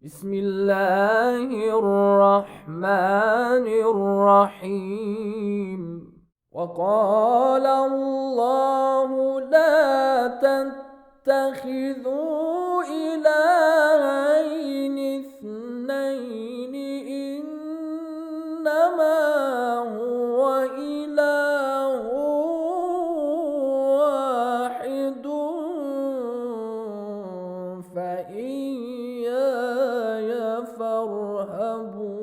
بسم اللہ الرحمن الرحیم وقال اللہ لا تتخذوا الہین اثنین انما هو الہ واحد فإیایا فارہبون۔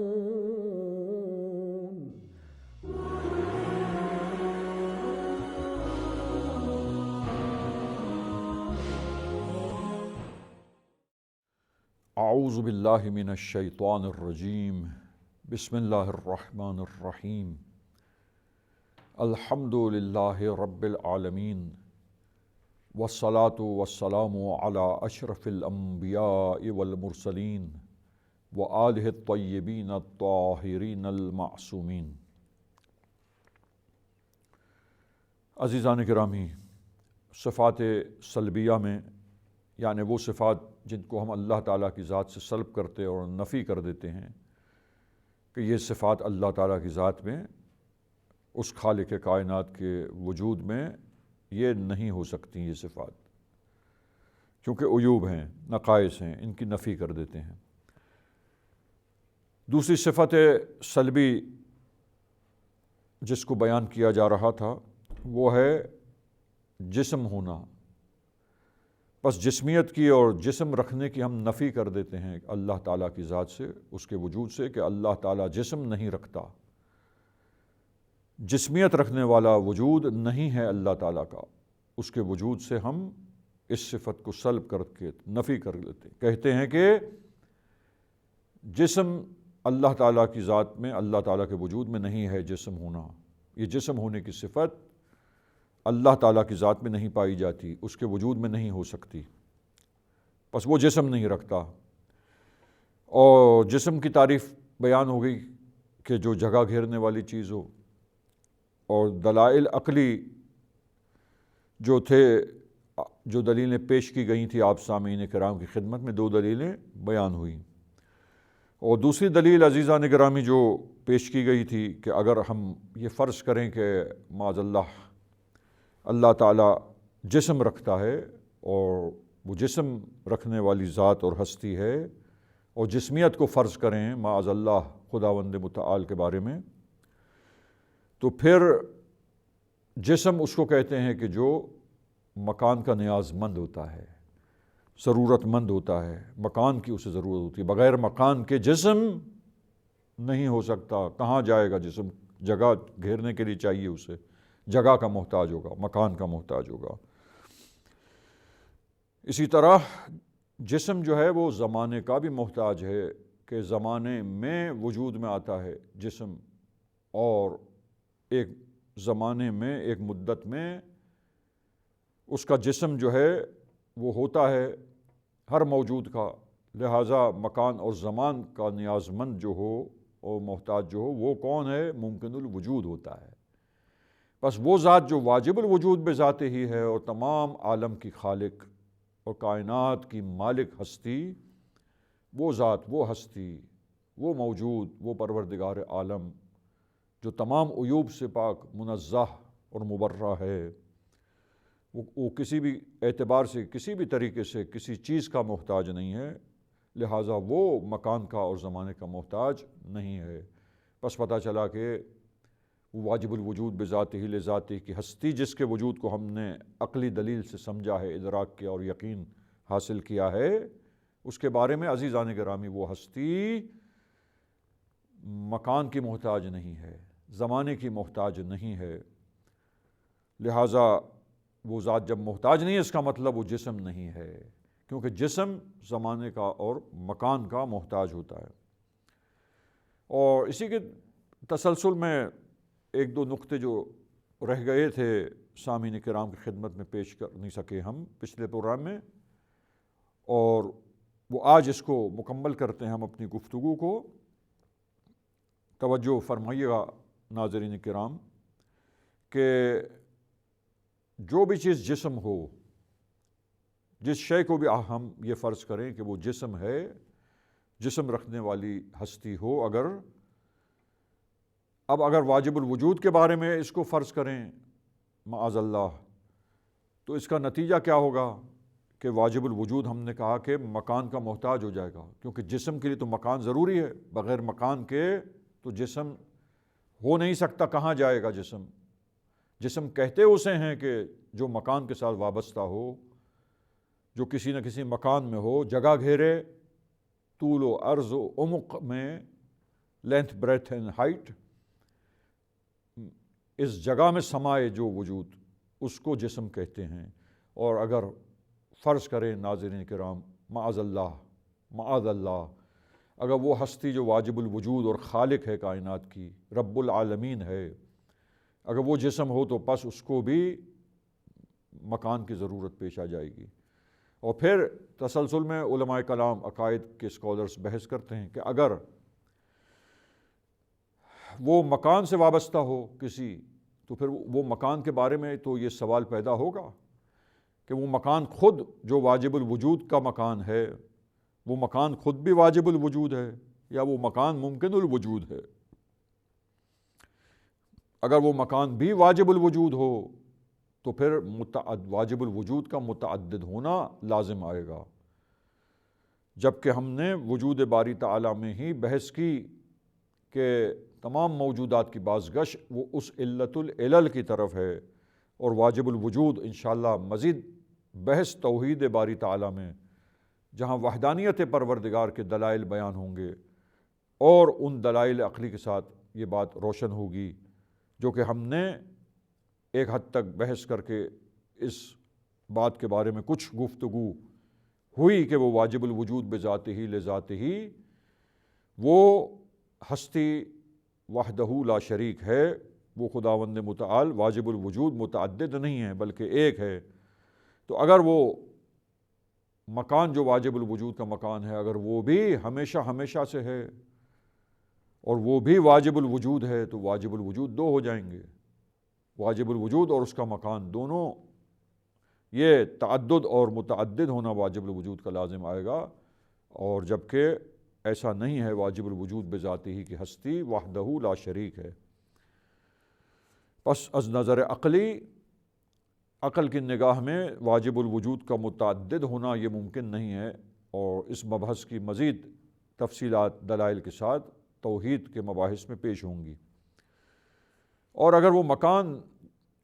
اعوذ باللہ من الشیطان الرجیم، بسم اللہ الرحمن الرحیم، الحمد للہ رب العالمین، والصلاة والسلام علی اشرف الانبیاء والمرسلین وآلہ الطیبین الطاہرین المعصومین۔ عزیزان گرامی، صفات سلبیہ میں یعنی وہ صفات جن کو ہم اللہ تعالیٰ کی ذات سے سلب کرتے اور نفی کر دیتے ہیں کہ یہ صفات اللہ تعالیٰ کی ذات میں، اس خالق کائنات کے وجود میں یہ نہیں ہو سکتی یہ صفات، کیونکہ عیوب ہیں، نقائص ہیں، ان کی نفی کر دیتے ہیں۔ دوسری صفت سلبی جس کو بیان کیا جا رہا تھا وہ ہے جسم ہونا۔ بس جسمیت کی اور جسم رکھنے کی ہم نفی کر دیتے ہیں اللہ تعالیٰ کی ذات سے، اس کے وجود سے، کہ اللہ تعالیٰ جسم نہیں رکھتا، جسمیت رکھنے والا وجود نہیں ہے اللہ تعالیٰ کا، اس کے وجود سے ہم اس صفت کو سلب کر کے نفی کر لیتے ہیں، کہتے ہیں کہ جسم اللہ تعالیٰ کی ذات میں، اللہ تعالیٰ کے وجود میں نہیں ہے جسم ہونا، یہ جسم ہونے کی صفت اللہ تعالیٰ کی ذات میں نہیں پائی جاتی، اس کے وجود میں نہیں ہو سکتی، بس وہ جسم نہیں رکھتا۔ اور جسم کی تعریف بیان ہو گئی کہ جو جگہ گھیرنے والی چیز ہو، اور دلائل عقلی جو تھے، جو دلیلیں پیش کی گئی تھیں آپ سامعین کرام کی خدمت میں، 2 دلیلیں بیان ہوئیں۔ اور دوسری دلیل عزیزان گرامی جو پیش کی گئی تھی کہ اگر ہم یہ فرض کریں کہ معاذ اللہ تعالیٰ جسم رکھتا ہے اور وہ جسم رکھنے والی ذات اور ہستی ہے، اور جسمیت کو فرض کریں معاذ اللہ خداوند متعال کے بارے میں، تو پھر جسم اس کو کہتے ہیں کہ جو مکان کا نیاز مند ہوتا ہے، ضرورت مند ہوتا ہے، مکان کی اسے ضرورت ہوتی ہے، بغیر مکان کے جسم نہیں ہو سکتا۔ کہاں جائے گا جسم؟ جگہ گھیرنے کے لیے چاہیے، اسے جگہ کا محتاج ہوگا، مکان کا محتاج ہوگا۔ اسی طرح جسم جو ہے وہ زمانے کا بھی محتاج ہے کہ زمانے میں وجود میں آتا ہے جسم، اور ایک زمانے میں، ایک مدت میں اس کا جسم جو ہے وہ ہوتا ہے ہر موجود کا، لہٰذا مکان اور زمان کا نیاز مند جو ہو اور محتاج جو ہو وہ کون ہے؟ ممکن الوجود ہوتا ہے۔ بس وہ ذات جو واجب الوجود بذات ہی ہے اور تمام عالم کی خالق اور کائنات کی مالک ہستی، وہ ذات، وہ ہستی، وہ موجود، وہ پروردگار عالم جو تمام عیوب سے پاک، منزہ اور مبرہ ہے، وہ کسی بھی اعتبار سے، کسی بھی طریقے سے کسی چیز کا محتاج نہیں ہے، لہٰذا وہ مکان کا اور زمانے کا محتاج نہیں ہے۔ بس پتہ چلا کہ وہ واجب الوجود بذاتہ لذاتہ کی ہستی، جس کے وجود کو ہم نے عقلی دلیل سے سمجھا ہے، ادراک کیا اور یقین حاصل کیا ہے، اس کے بارے میں عزیزان گرامی وہ ہستی مکان کی محتاج نہیں ہے، زمانے کی محتاج نہیں ہے، لہٰذا وہ ذات جب محتاج نہیں ہے، اس کا مطلب وہ جسم نہیں ہے، کیونکہ جسم زمانے کا اور مکان کا محتاج ہوتا ہے۔ اور اسی کے تسلسل میں 1-2 نقطے جو رہ گئے تھے سامعین کرام کی خدمت میں پیش کر نہیں سکے ہم پچھلے پروگرام میں، اور وہ آج اس کو مکمل کرتے ہیں ہم اپنی گفتگو کو۔ توجہ فرمائیے گا ناظرین کرام کہ جو بھی چیز جسم ہو، جس شے کو بھی ہم یہ فرض کریں کہ وہ جسم ہے، جسم رکھنے والی ہستی ہو، اگر واجب الوجود کے بارے میں اس کو فرض کریں معاذ اللہ، تو اس کا نتیجہ کیا ہوگا کہ واجب الوجود ہم نے کہا کہ مکان کا محتاج ہو جائے گا، کیونکہ جسم کے لیے تو مکان ضروری ہے، بغیر مکان کے تو جسم ہو نہیں سکتا۔ کہاں جائے گا جسم؟ جسم کہتے اسے ہیں کہ جو مکان کے ساتھ وابستہ ہو، جو کسی نہ کسی مکان میں ہو، جگہ گھیرے، طول و عرض و عمق میں، لینتھ بریتھ اینڈ ہائٹ، اس جگہ میں سمائے جو وجود، اس کو جسم کہتے ہیں۔ اور اگر فرض کریں ناظرین کرام معاذ اللہ، اگر وہ ہستی جو واجب الوجود اور خالق ہے کائنات کی، رب العالمین ہے، اگر وہ جسم ہو تو پس اس کو بھی مکان کی ضرورت پیش آ جائے گی۔ اور پھر تسلسل میں علماء کلام عقائد کے اسکالرز بحث کرتے ہیں کہ اگر وہ مکان سے وابستہ ہو کسی، تو پھر وہ مکان کے بارے میں تو یہ سوال پیدا ہوگا کہ وہ مکان خود جو واجب الوجود کا مکان ہے، وہ مکان خود بھی واجب الوجود ہے یا وہ مکان ممکن الوجود ہے؟ اگر وہ مکان بھی واجب الوجود ہو تو پھر واجب الوجود کا متعدد ہونا لازم آئے گا، جبکہ ہم نے وجود باری تعالیٰ میں ہی بحث کی کہ تمام موجودات کی بازگشت وہ اس علت العلل کی طرف ہے، اور واجب الوجود انشاءاللہ مزید بحث توحید باری تعالیٰ میں، جہاں وحدانیت پروردگار کے دلائل بیان ہوں گے، اور ان دلائل عقلی کے ساتھ یہ بات روشن ہوگی جو کہ ہم نے ایک حد تک بحث کر کے اس بات کے بارے میں کچھ گفتگو ہوئی کہ وہ واجب الوجود بذاتہ لذاتہ وہ ہستی وحدہ لا شریک ہے، وہ خداوند متعال واجب الوجود متعدد نہیں ہے بلکہ ایک ہے۔ تو اگر وہ مکان جو واجب الوجود کا مکان ہے، اگر وہ بھی ہمیشہ سے ہے اور وہ بھی واجب الوجود ہے، تو واجب الوجود دو ہو جائیں گے، واجب الوجود اور اس کا مکان دونوں، یہ تعدد اور متعدد ہونا واجب الوجود کا لازم آئے گا۔ اور جبکہ ایسا نہیں ہے، واجب الوجود بذاتہ ہی کی ہستی وحدہ لا شریک ہے۔ پس از نظر عقل کی نگاہ میں واجب الوجود کا متعدد ہونا یہ ممکن نہیں ہے، اور اس مبحث کی مزید تفصیلات دلائل کے ساتھ توحید کے مباحث میں پیش ہوں گی۔ اور اگر وہ مکان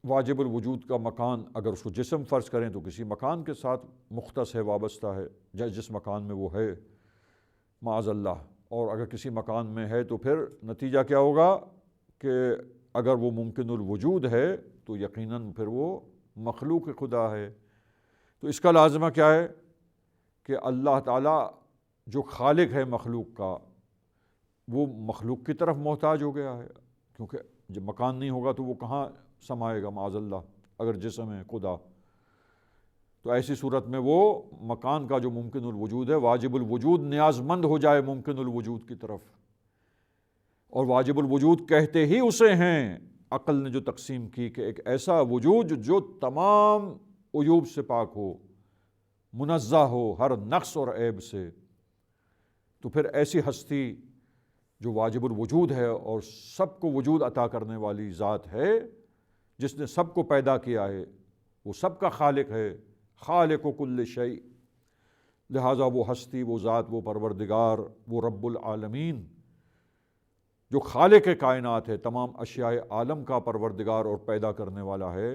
واجب الوجود کا مکان، اگر اس کو جسم فرض کریں تو کسی مکان کے ساتھ مختص ہے، وابستہ ہے، جس مکان میں وہ ہے معاذ اللہ، اور اگر کسی مکان میں ہے تو پھر نتیجہ کیا ہوگا کہ اگر وہ ممکن الوجود ہے تو یقیناً پھر وہ مخلوق خدا ہے۔ تو اس کا لازمہ کیا ہے کہ اللہ تعالیٰ جو خالق ہے مخلوق کا، وہ مخلوق کی طرف محتاج ہو گیا ہے، کیونکہ جب مکان نہیں ہوگا تو وہ کہاں سمائے گا معاذ اللہ، اگر جسم ہے خدا، تو ایسی صورت میں وہ مکان کا جو ممکن الوجود ہے، واجب الوجود نیاز مند ہو جائے ممکن الوجود کی طرف، اور واجب الوجود کہتے ہی اسے ہیں عقل نے جو تقسیم کی کہ ایک ایسا وجود جو تمام عیوب سے پاک ہو، منزہ ہو ہر نقص اور عیب سے، تو پھر ایسی ہستی جو واجب الوجود ہے اور سب کو وجود عطا کرنے والی ذات ہے، جس نے سب کو پیدا کیا ہے، وہ سب کا خالق ہے، خالق کل شیء، لہٰذا وہ ہستی، وہ ذات، وہ پروردگار، وہ رب العالمین جو خالق کائنات ہے، تمام اشیاء عالم کا پروردگار اور پیدا کرنے والا ہے،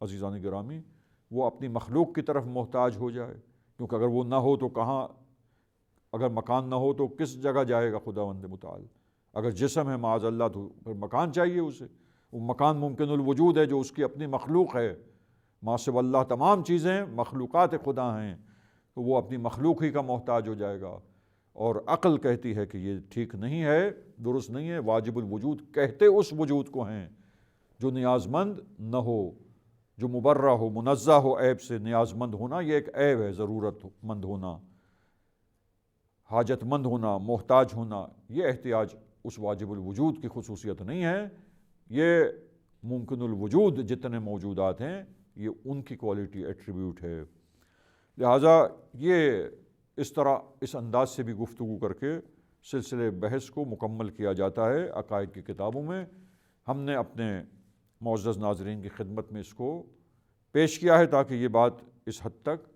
عزیزان گرامی، وہ اپنی مخلوق کی طرف محتاج ہو جائے، کیونکہ اگر وہ نہ ہو تو کہاں، اگر مکان نہ ہو تو کس جگہ جائے گا خداوند متعال؟ اگر جسم ہے معاذ اللہ تو پھر مکان چاہیے اسے، وہ مکان ممکن الوجود ہے جو اس کی اپنی مخلوق ہے، ما سوی اللہ تمام چیزیں مخلوقات خدا ہیں، تو وہ اپنی مخلوق ہی کا محتاج ہو جائے گا۔ اور عقل کہتی ہے کہ یہ ٹھیک نہیں ہے، درست نہیں ہے، واجب الوجود کہتے اس وجود کو ہیں جو نیاز مند نہ ہو، جو مبرہ ہو، منزہ ہو عیب سے۔ نیاز مند ہونا یہ ایک عیب ہے، ضرورت مند ہونا، حاجت مند ہونا، محتاج ہونا، یہ احتیاج اس واجب الوجود کی خصوصیت نہیں ہے، یہ ممکن الوجود جتنے موجودات ہیں یہ ان کی کوالٹی ایٹریبیوٹ ہے۔ لہٰذا یہ اس طرح اس انداز سے بھی گفتگو کر کے سلسلے بحث کو مکمل کیا جاتا ہے عقائد کی کتابوں میں۔ ہم نے اپنے معزز ناظرین کی خدمت میں اس کو پیش کیا ہے تاکہ یہ بات اس حد تک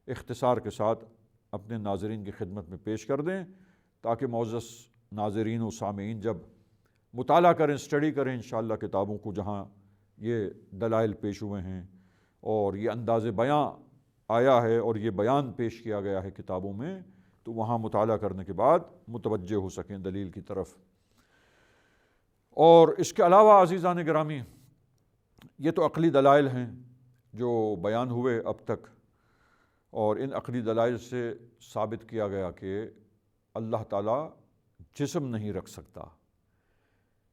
اختصار کے ساتھ اپنے ناظرین کی خدمت میں پیش کر دیں، تاکہ معزز ناظرین و سامعین جب مطالعہ کریں، اسٹڈی کریں انشاءاللہ کتابوں کو جہاں یہ دلائل پیش ہوئے ہیں اور یہ انداز بیاں آیا ہے اور یہ بیان پیش کیا گیا ہے کتابوں میں، تو وہاں مطالعہ کرنے کے بعد متوجہ ہو سکیں دلیل کی طرف۔ اور اس کے علاوہ عزیزان گرامی، یہ تو عقلی دلائل ہیں جو بیان ہوئے اب تک، اور ان عقلی دلائل سے ثابت کیا گیا کہ اللہ تعالیٰ جسم نہیں رکھ سکتا۔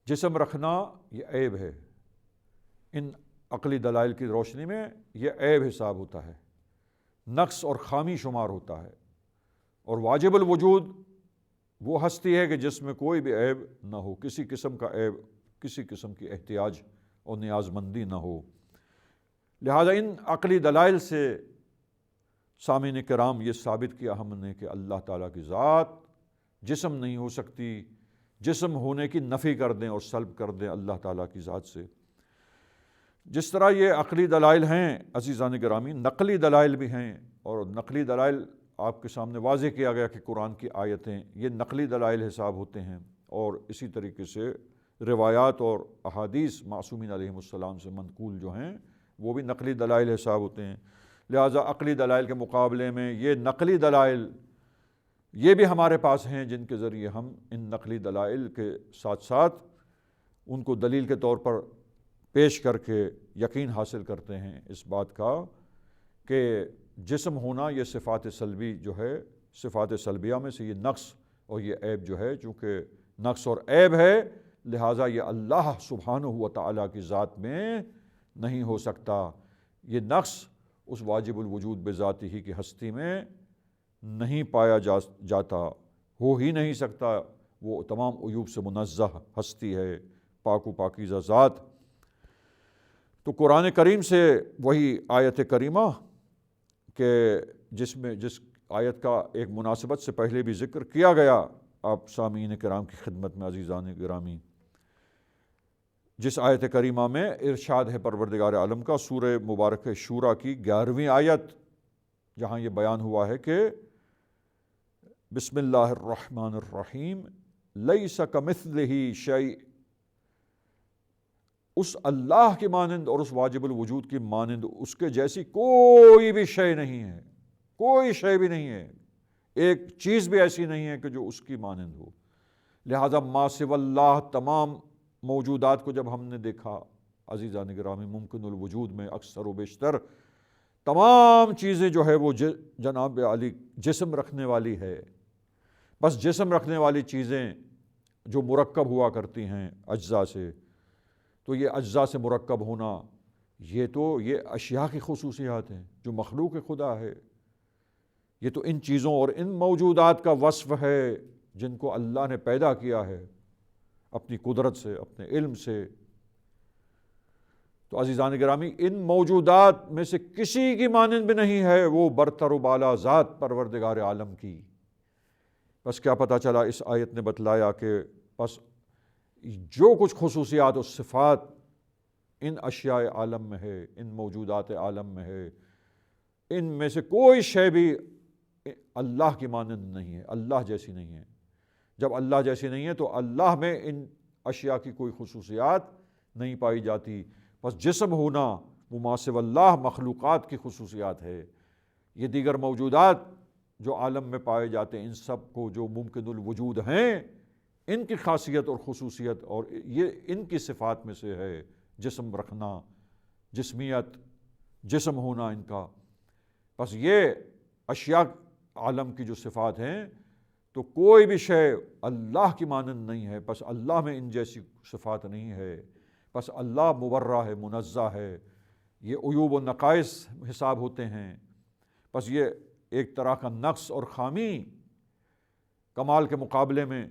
جسم رکھنا یہ عیب ہے، ان عقلی دلائل کی روشنی میں یہ عیب حساب ہوتا ہے، نقص اور خامی شمار ہوتا ہے، اور واجب الوجود وہ ہستی ہے کہ جس میں کوئی بھی عیب نہ ہو، کسی قسم کا عیب، کسی قسم کی احتیاج اور نیاز مندی نہ ہو۔ لہذا ان عقلی دلائل سے سامعین کرام یہ ثابت کیا ہم نے کہ اللہ تعالیٰ کی ذات جسم نہیں ہو سکتی، جسم ہونے کی نفی کر دیں اور سلب کر دیں اللہ تعالیٰ کی ذات سے۔ جس طرح یہ عقلی دلائل ہیں عزیزان گرامی، نقلی دلائل بھی ہیں، اور نقلی دلائل آپ کے سامنے واضح کیا گیا کہ قرآن کی آیتیں یہ نقلی دلائل حساب ہوتے ہیں، اور اسی طریقے سے روایات اور احادیث معصومین علیہم السلام سے منقول جو ہیں وہ بھی نقلی دلائل حساب ہوتے ہیں۔ لہٰذا عقلی دلائل کے مقابلے میں یہ نقلی دلائل یہ بھی ہمارے پاس ہیں، جن کے ذریعے ہم ان نقلی دلائل کے ساتھ ساتھ ان کو دلیل کے طور پر پیش کر کے یقین حاصل کرتے ہیں اس بات کا کہ جسم ہونا یہ صفات سلبی جو ہے، صفات سلبیہ میں سے یہ نقص اور یہ عیب جو ہے، چونکہ نقص اور عیب ہے لہٰذا یہ اللہ سبحانہ و تعالیٰ کی ذات میں نہیں ہو سکتا۔ یہ نقص اس واجب الوجود بذاتی ہی کی ہستی میں نہیں پایا جاتا، ہو ہی نہیں سکتا، وہ تمام عیوب سے منزہ ہستی ہے، پاک و پاکیزہ ذات۔ تو قرآن کریم سے وہی آیت کریمہ کہ جس آیت کا ایک مناسبت سے پہلے بھی ذکر کیا گیا آپ سامعین کرام کی خدمت میں عزیزان گرامی، جس آیت کریمہ میں ارشاد ہے پروردگار عالم کا سورہ مبارکہ شورى کی 11ویں آیت، جہاں یہ بیان ہوا ہے کہ بسم اللہ الرحمن الرحیم لیس کمثلہ شیء، اس اللہ کی مانند اور اس واجب الوجود کی مانند اس کے جیسی کوئی بھی شے نہیں ہے، کوئی شے بھی نہیں ہے، ایک چیز بھی ایسی نہیں ہے کہ جو اس کی مانند ہو۔ لہذا ما سوی اللہ، تمام موجودات کو جب ہم نے دیکھا عزیزان گرامی، ممکن الوجود میں اکثر و بیشتر تمام چیزیں جو ہے وہ جناب علی جسم رکھنے والی ہے۔ بس جسم رکھنے والی چیزیں جو مرکب ہوا کرتی ہیں اجزاء سے، تو یہ اجزاء سے مرکب ہونا یہ اشیاء کی خصوصیات ہیں جو مخلوق خدا ہے۔ یہ تو ان چیزوں اور ان موجودات کا وصف ہے جن کو اللہ نے پیدا کیا ہے اپنی قدرت سے، اپنے علم سے۔ تو عزیزان گرامی، ان موجودات میں سے کسی کی مانند بھی نہیں ہے وہ برتر و بالا ذات پروردگار عالم کی۔ بس کیا پتہ چلا، اس آیت نے بتلایا کہ بس جو کچھ خصوصیات و صفات ان اشیاء عالم میں ہے، ان موجودات عالم میں ہے، ان میں سے کوئی شے بھی اللہ کی مانند نہیں ہے، اللہ جیسی نہیں ہے۔ جب اللہ جیسی نہیں ہے تو اللہ میں ان اشیاء کی کوئی خصوصیات نہیں پائی جاتی۔ بس جسم ہونا وہ ما سوی اللہ مخلوقات کی خصوصیات ہے۔ یہ دیگر موجودات جو عالم میں پائے جاتے ہیں، ان سب کو جو ممکن الوجود ہیں، ان کی خاصیت اور خصوصیت اور یہ ان کی صفات میں سے ہے جسم رکھنا، جسمیت، جسم ہونا ان کا۔ بس یہ اشیاء عالم کی جو صفات ہیں تو کوئی بھی شے اللہ کی مانند نہیں ہے، بس اللہ میں ان جیسی صفات نہیں ہے، بس اللہ مبرہ ہے، منزہ ہے، یہ عیوب و نقائص حساب ہوتے ہیں۔ بس یہ ایک طرح کا نقص اور خامی کمال کے مقابلے میں،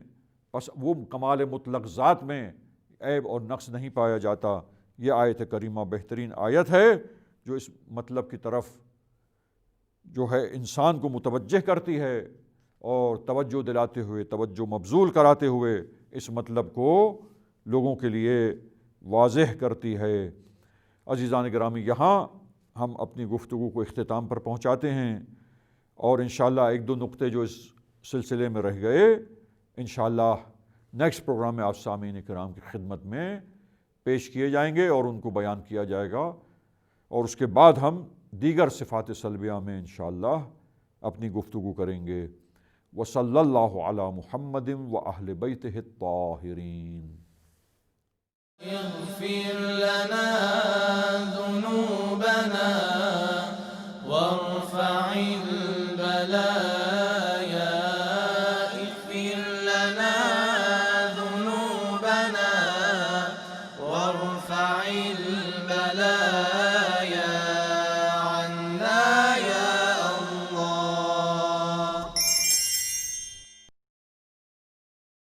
بس وہ کمال مطلق ذات میں عیب اور نقص نہیں پایا جاتا۔ یہ آیت کریمہ بہترین آیت ہے جو اس مطلب کی طرف جو ہے انسان کو متوجہ کرتی ہے اور توجہ دلاتے ہوئے، توجہ مبذول کراتے ہوئے اس مطلب کو لوگوں کے لیے واضح کرتی ہے۔ عزیزان گرامی، یہاں ہم اپنی گفتگو کو اختتام پر پہنچاتے ہیں، اور انشاءاللہ ایک دو نقطے جو اس سلسلے میں رہ گئے انشاءاللہ نیکسٹ پروگرام میں آپ سامعین کرام کی خدمت میں پیش کیے جائیں گے اور ان کو بیان کیا جائے گا، اور اس کے بعد ہم دیگر صفات سلبیہ میں انشاءاللہ اپنی گفتگو کریں گے۔ وصلی اللہ علی محمد واہل بیتہ الطاہرین۔ اغفر لنا ذنوبنا وارفع البلاء